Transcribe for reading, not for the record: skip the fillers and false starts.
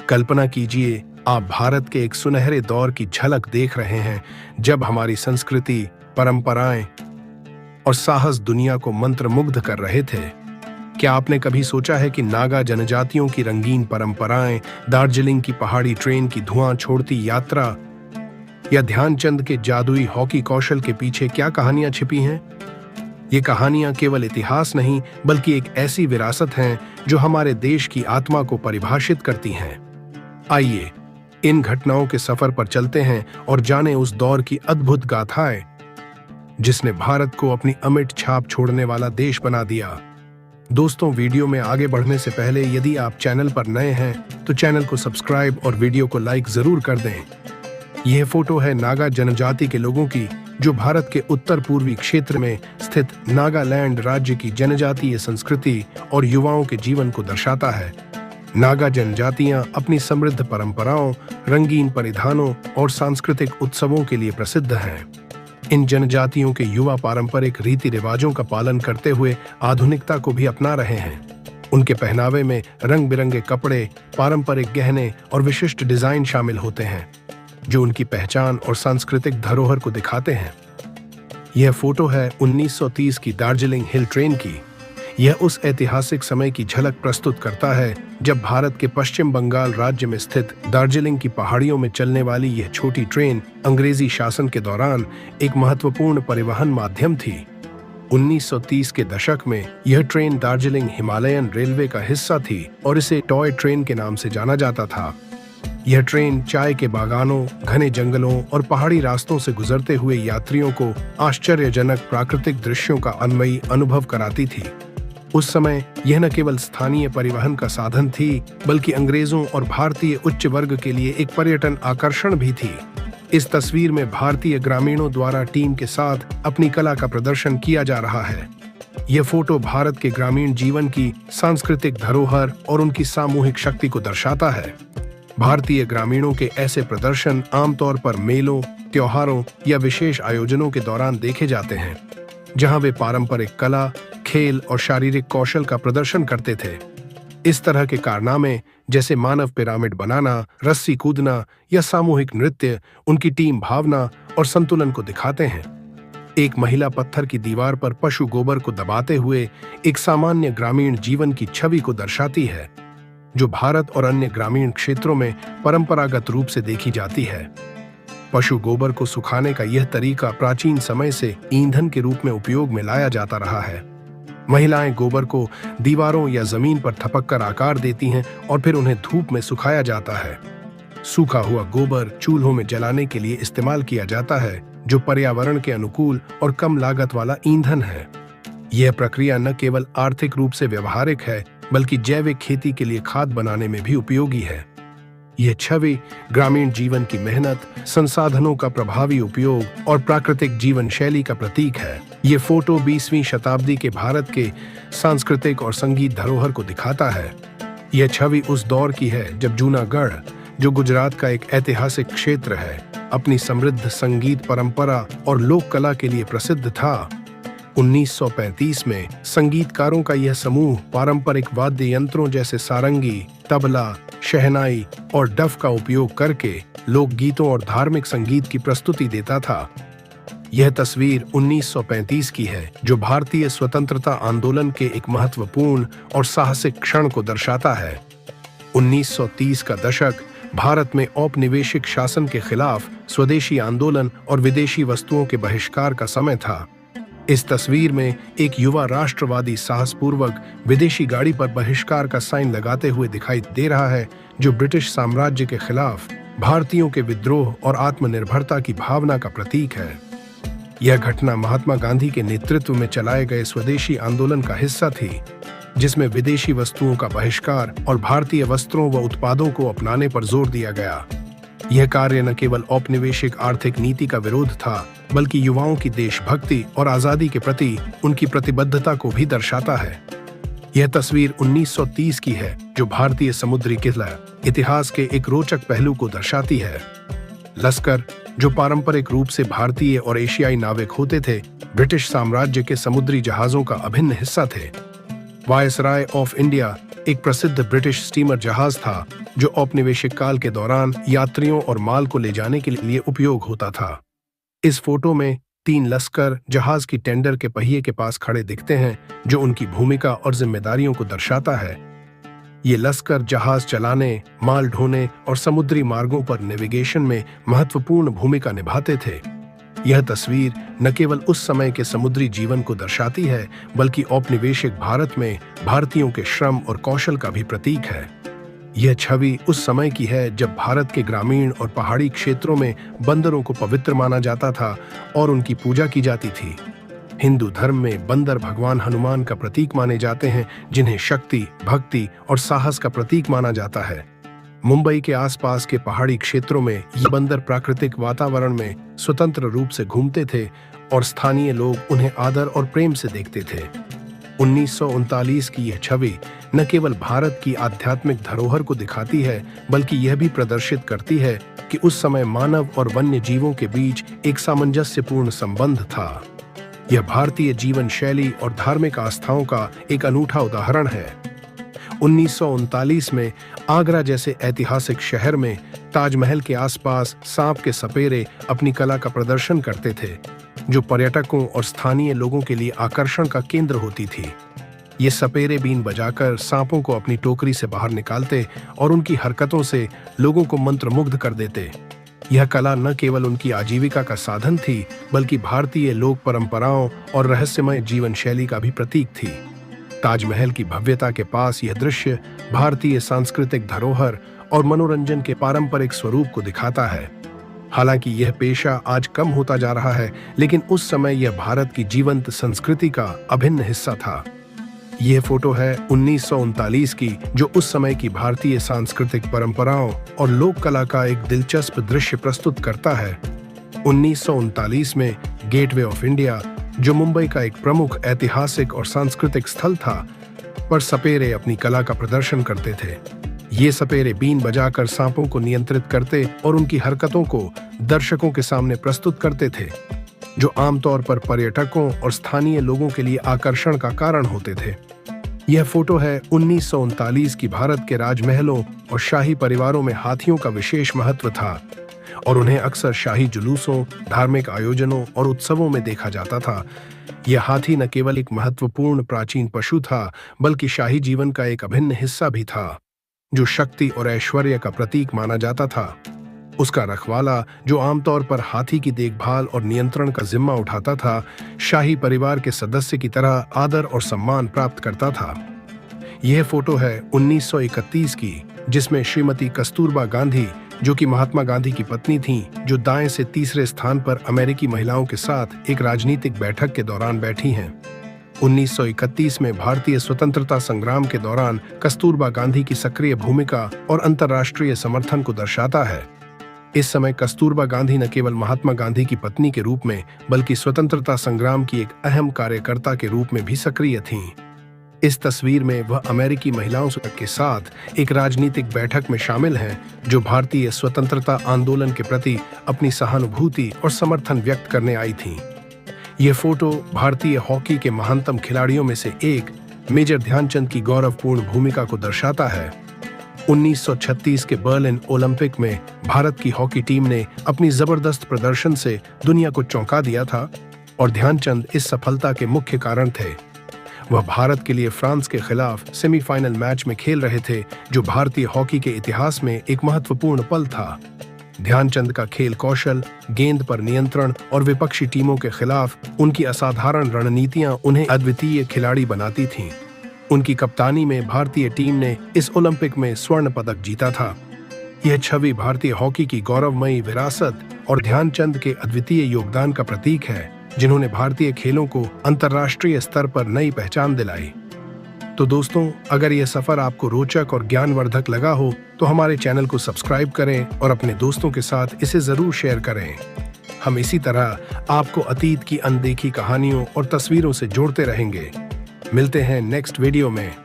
कल्पना कीजिए, आप भारत के एक सुनहरे दौर की झलक देख रहे हैं, जब हमारी संस्कृति, परंपराएं और साहस दुनिया को मंत्रमुग्ध कर रहे थे। क्या आपने कभी सोचा है कि नागा जनजातियों की रंगीन परंपराएं, दार्जिलिंग की पहाड़ी ट्रेन की धुआं छोड़ती यात्रा या ध्यानचंद के जादुई हॉकी कौशल के पीछे क्या कहानियां छिपी हैं? ये कहानियां केवल इतिहास नहीं, बल्कि एक ऐसी विरासत हैं जो हमारे देश की आत्मा को परिभाषित करती हैं। आइए इन घटनाओं के सफर पर चलते हैं और जानें उस दौर की अद्भुत गाथाएं जिसने भारत को अपनी अमिट छाप छोड़ने वाला देश बना दिया। दोस्तों, वीडियो में आगे बढ़ने से पहले यदि आप चैनल पर नए हैं तो चैनल को सब्सक्राइब और वीडियो को लाइक जरूर कर दें। यह फोटो है नागा जनजाति के लोगों की, जो भारत के उत्तर पूर्वी क्षेत्र में स्थित नागालैंड राज्य की जनजातीय संस्कृति और युवाओं के जीवन को दर्शाता है। नागा जनजातियां अपनी समृद्ध परंपराओं, रंगीन परिधानों और सांस्कृतिक उत्सवों के लिए प्रसिद्ध हैं। इन जनजातियों के युवा पारंपरिक रीति रिवाजों का पालन करते हुए आधुनिकता को भी अपना रहे हैं। उनके पहनावे में रंग बिरंगे कपड़े, पारंपरिक गहने और विशिष्ट डिजाइन शामिल होते हैं, जो उनकी पहचान और सांस्कृतिक धरोहर को दिखाते हैं। यह फोटो है 1930 की दार्जिलिंग हिल ट्रेन की। यह उस ऐतिहासिक समय की झलक प्रस्तुत करता है जब भारत के पश्चिम बंगाल राज्य में स्थित दार्जिलिंग की पहाड़ियों में चलने वाली यह छोटी ट्रेन अंग्रेजी शासन के दौरान एक महत्वपूर्ण परिवहन माध्यम थी। 1930 के दशक में यह ट्रेन दार्जिलिंग हिमालयन रेलवे का हिस्सा थी और इसे टॉय ट्रेन के नाम से जाना जाता था। यह ट्रेन चाय के बागानों, घने जंगलों और पहाड़ी रास्तों से गुजरते हुए यात्रियों को आश्चर्यजनक प्राकृतिक दृश्यों का अनवयी अनुभव कराती थी। उस समय यह न केवल स्थानीय परिवहन का साधन थी, बल्कि अंग्रेजों और भारतीय उच्च वर्ग के लिए एक पर्यटन आकर्षण भी थी। इस तस्वीर में भारतीय ग्रामीणों द्वारा टीम के साथ अपनी कला का प्रदर्शन किया जा रहा है। यह फोटो भारत के ग्रामीण जीवन की सांस्कृतिक धरोहर और उनकी सामूहिक शक्ति को दर्शाता है। भारतीय ग्रामीणों के ऐसे प्रदर्शन आमतौर पर मेलों, त्योहारों या विशेष आयोजनों के दौरान देखे जाते हैं, जहां वे पारंपरिक कला, खेल और शारीरिक कौशल का प्रदर्शन करते थे। इस तरह के कारनामे जैसे मानव पिरामिड बनाना, रस्सी कूदना या सामूहिक नृत्य उनकी टीम भावना और संतुलन को दिखाते हैं। एक महिला पत्थर की दीवार पर पशु गोबर को दबाते हुए एक सामान्य ग्रामीण जीवन की छवि को दर्शाती है, जो भारत और अन्य ग्रामीण क्षेत्रों में परंपरागत रूप से देखी जाती है। पशु गोबर को सुखाने का यह तरीका प्राचीन समय से ईंधन के रूप में उपयोग में लाया जाता रहा है। महिलाएं गोबर को दीवारों या जमीन पर थपककर आकार देती हैं और फिर उन्हें धूप में सुखाया जाता है। सूखा हुआ गोबर चूल्हों में जलाने के लिए इस्तेमाल किया जाता है, जो पर्यावरण के अनुकूल और कम लागत वाला ईंधन है। यह प्रक्रिया न केवल आर्थिक रूप से व्यवहारिक है, बल्कि जैविक खेती के लिए खाद बनाने में भी उपयोगी है। यह छवि ग्रामीण जीवन की मेहनत, संसाधनों का प्रभावी उपयोग और प्राकृतिक जीवन शैली का प्रतीक है। यह फोटो 20वीं शताब्दी के भारत के सांस्कृतिक और संगीत धरोहर को दिखाता है। यह छवि उस दौर की है जब जूनागढ़, जो गुजरात का एक ऐतिहासिक क्षेत्र है, अपनी समृद्ध संगीत परंपरा और लोक कला के लिए प्रसिद्ध था। 1935 में संगीतकारों का यह समूह पारंपरिक वाद्य यंत्रों जैसे सारंगी, तबला, शहनाई और डफ का उपयोग करके लोकगीतों और धार्मिक संगीत की प्रस्तुति देता था। यह तस्वीर 1935 की है, जो भारतीय स्वतंत्रता आंदोलन के एक महत्वपूर्ण और साहसिक क्षण को दर्शाता है। 1930 का दशक भारत में औपनिवेशिक शासन के खिलाफ स्वदेशी आंदोलन और विदेशी वस्तुओं के बहिष्कार का समय था। इस तस्वीर में एक युवा राष्ट्रवादी साहसपूर्वक विदेशी गाड़ी पर बहिष्कार का साइन लगाते हुए दिखाई दे रहा है, जो ब्रिटिश साम्राज्य के खिलाफ भारतीयों के विद्रोह और आत्मनिर्भरता की भावना का प्रतीक है। यह घटना महात्मा गांधी के नेतृत्व में चलाए गए स्वदेशी आंदोलन का हिस्सा थी, जिसमें विदेशी वस्तुओं का बहिष्कार और भारतीय वस्त्रों व उत्पादों को अपनाने पर जोर दिया गया। यह कार्य न केवल औपनिवेशिक आर्थिक नीति का विरोध था, बल्कि युवाओं की देशभक्ति और आजादी के प्रति उनकी प्रतिबद्धता को भी दर्शाता है। यह तस्वीर 1930 की है, जो भारतीय समुद्री किला इतिहास के एक रोचक पहलू को दर्शाती है। लश्कर, जो पारंपरिक रूप से भारतीय और एशियाई नाविक होते थे, ब्रिटिश साम्राज्य के समुद्री जहाजों का अभिन्न हिस्सा थे। वायसराय ऑफ इंडिया एक प्रसिद्ध ब्रिटिश स्टीमर जहाज था, जो औपनिवेशिक काल के दौरान यात्रियों और माल को ले जाने के लिए उपयोग होता था। इस फोटो में 3 लश्कर जहाज की टेंडर के पहिए के पास खड़े दिखते हैं, जो उनकी भूमिका और जिम्मेदारियों को दर्शाता है। ये लश्कर जहाज चलाने, माल ढोने और समुद्री मार्गों पर नेविगेशन में महत्वपूर्ण भूमिका निभाते थे। यह तस्वीर न केवल उस समय के समुद्री जीवन को दर्शाती है, बल्कि औपनिवेशिक भारत में भारतीयों के श्रम और कौशल का भी प्रतीक है। यह छवि उस समय की है जब भारत के ग्रामीण और पहाड़ी क्षेत्रों में बंदरों को पवित्र माना जाता था और उनकी पूजा की जाती थी। हिंदू धर्म में बंदर भगवान हनुमान का प्रतीक माने जाते हैं, जिन्हें शक्ति, भक्ति और साहस का प्रतीक माना जाता है। मुंबई के आसपास के पहाड़ी क्षेत्रों में ये बंदर प्राकृतिक वातावरण में स्वतंत्र रूप से घूमते थे और स्थानीय लोग उन्हें आदर और प्रेम से देखते थे। 1939 की यह छवि न केवल भारत की आध्यात्मिक धरोहर को दिखाती है, बल्कि यह भी प्रदर्शित करती है कि उस समय मानव और वन्य जीवों के बीच एक सामंजस्यपूर्ण संबंध था। यह भारतीय जीवन शैली और धार्मिक आस्थाओं का एक अनूठा उदाहरण है। 1939 में आगरा जैसे ऐतिहासिक शहर में ताजमहल के आसपास सांप के सपेरे अपनी कला का प्रदर्शन करते थे, जो पर्यटकों और स्थानीय लोगों के लिए आकर्षण का केंद्र होती थी। ये सपेरे बीन बजाकर सांपों को अपनी टोकरी से बाहर निकालते और उनकी हरकतों से लोगों को मंत्रमुग्ध कर देते। यह कला न केवल उनकी आजीविका का साधन थी, बल्कि भारतीय लोक परंपराओं और रहस्यमय जीवन शैली का भी प्रतीक थी। ताजमहल की भव्यता के पास यह दृश्य भारतीय सांस्कृतिक धरोहर और मनोरंजन के पारंपरिक स्वरूप को दिखाता है। हालांकि यह पेशा आज कम होता जा रहा है, लेकिन उस समय यह भारत की जीवंत संस्कृति का अभिन्न हिस्सा था। यह फोटो है 1939 की, जो उस समय की भारतीय सांस्कृतिक परंपराओं और लोक कला का एक दिलचस्प दृश्य प्रस्तुत करता है। 1939 में गेटवे ऑफ इंडिया, जो मुंबई का एक प्रमुख ऐतिहासिक और सांस्कृतिक स्थल था, पर सपेरे अपनी कला का प्रदर्शन करते थे। ये सपेरे बीन बजाकर सांपों को नियंत्रित करते और उनकी हरकतों को दर्शकों के सामने प्रस्तुत करते थे, जो आमतौर पर पर्यटकों और स्थानीय लोगों के लिए आकर्षण का कारण होते थे। यह फोटो है 1939 की भारत के राजमहलों और शाही परिवारों में हाथियों का विशेष महत्व था और उन्हें अक्सर शाही जुलूसों, धार्मिक आयोजनों और उत्सवों में देखा जाता था। यह हाथी न केवल एक महत्वपूर्ण प्राचीन पशु था, बल्कि शाही जीवन का एक अभिन्न हिस्सा भी था, जो शक्ति और ऐश्वर्य का प्रतीक माना जाता था। उसका रखवाला, जो आमतौर पर हाथी की देखभाल और नियंत्रण का जिम्मा उठाता था, शाही परिवार के सदस्य की तरह आदर और सम्मान प्राप्त करता था। यह फोटो है 1931 की, जिसमें श्रीमती कस्तूरबा गांधी, जो कि महात्मा गांधी की पत्नी थीं, जो दाएं से तीसरे स्थान पर अमेरिकी महिलाओं के साथ एक राजनीतिक बैठक के दौरान बैठी हैं। 1931 में भारतीय स्वतंत्रता संग्राम के दौरान कस्तूरबा गांधी की सक्रिय भूमिका और अंतर्राष्ट्रीय समर्थन को दर्शाता है। इस समय कस्तूरबा गांधी न केवल महात्मा गांधी की पत्नी के रूप में, बल्कि स्वतंत्रता संग्राम की एक अहम कार्यकर्ता के रूप में भी सक्रिय थीं। इस तस्वीर में वह अमेरिकी महिलाओं के साथ एक राजनीतिक बैठक में शामिल हैं, जो भारतीय स्वतंत्रता आंदोलन के प्रति अपनी सहानुभूति और समर्थन व्यक्त करने आई थीं। यह फोटो भारतीय हॉकी के महानतम खिलाड़ियों में से एक मेजर ध्यानचंद की गौरवपूर्ण भूमिका को दर्शाता है। 1936 के बर्लिन ओलंपिक में भारत की हॉकी टीम ने अपनी जबरदस्त प्रदर्शन से दुनिया को चौंका दिया था और ध्यानचंद इस सफलता के मुख्य कारण थे। वह भारत के लिए फ्रांस के खिलाफ सेमीफाइनल मैच में खेल रहे थे, जो भारतीय हॉकी के इतिहास में एक महत्वपूर्ण पल था। ध्यानचंद का खेल कौशल, गेंद पर नियंत्रण और विपक्षी टीमों के खिलाफ उनकी असाधारण रणनीतियां उन्हें अद्वितीय खिलाड़ी बनाती थीं। उनकी कप्तानी में भारतीय टीम ने इस ओलंपिक में स्वर्ण पदक जीता था। यह छवि भारतीय हॉकी की गौरवमयी विरासत और ध्यानचंद के अद्वितीय योगदान का प्रतीक है, जिन्होंने भारतीय खेलों को अंतर्राष्ट्रीय स्तर पर नई पहचान दिलाई। तो दोस्तों, अगर यह सफर आपको रोचक और ज्ञानवर्धक लगा हो तो हमारे चैनल को सब्सक्राइब करें और अपने दोस्तों के साथ इसे जरूर शेयर करें। हम इसी तरह आपको अतीत की अनदेखी कहानियों और तस्वीरों से जोड़ते रहेंगे। मिलते हैं नेक्स्ट वीडियो में।